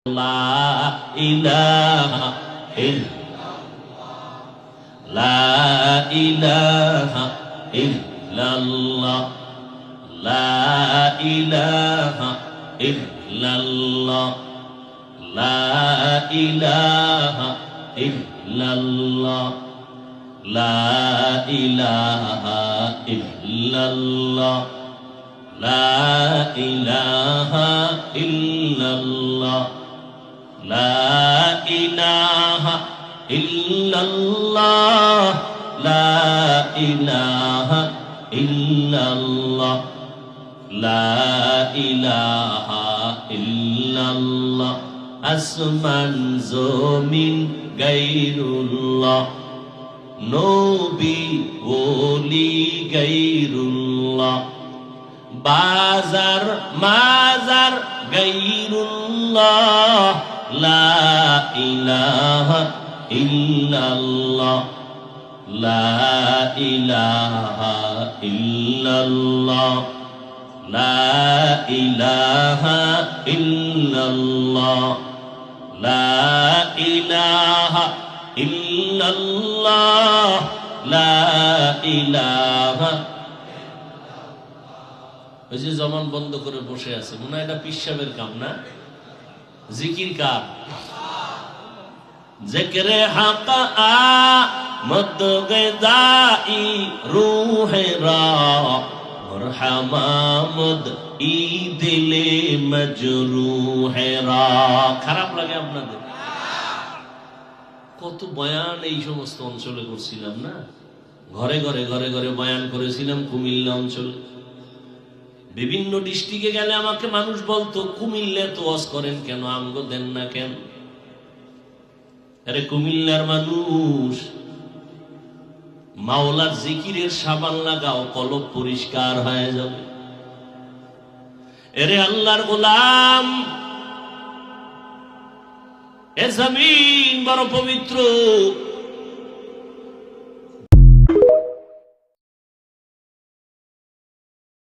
লা ইলাহা লা ইলাহা ইল্লাল্লাহ লা ইলাহা ইল্লাল্লাহ লা ইলাহা ইল্লাল্লাহ লা ইলাহা ইল্লাল্লাহ লা ইলাহা ইল্লাল্লাহ লা ইলাহা ইল্লাল্লাহ লা ইলাহা ইল্লাল্লাহ লা ইলাহা ইল্লাল্লাহ আসমান জমিন গায়রুল্লাহ নবী ওলি গায়রুল্লাহ বাজার মাজার গায়রুল্লাহ লা ইলাহা ইল্লাল্লাহ লা ইলাহা ইল্লাল্লাহ লা ইলাহা ইল্লাল্লাহ লা ইলাহা ইল্লাল্লাহ লা ইলাহা। ওই যে জবান বন্ধ করে বসে আছে, মনে হয় এটা পিসাবের কাম না? জিকির কার? জিকরে হক আমদ গদাই রূহে রা মারহামামদ ই দিলে মজরুহে রা। খারাপ লাগে আপনাদের? কত বয়ান এই সমস্ত অঞ্চলে করছিলাম না, ঘরে ঘরে ঘরে ঘরে বয়ান করেছিলাম। কুমিল্লা অঞ্চলে বিভিন্ন ডিস্ট্রিক্টে গেলে আমাকে মানুষ বলতো, কুমিল্লা তো ওয়াজ করেন কেন, আমগো দেন না কেন? আরে কুমিল্লার মানুষ, মাওলার জিকিরের সাবান লাগাও, কলব পরিষ্কার হয়ে যাবে। এরে আল্লাহর গোলাম, এ জমিন বড় পবিত্র,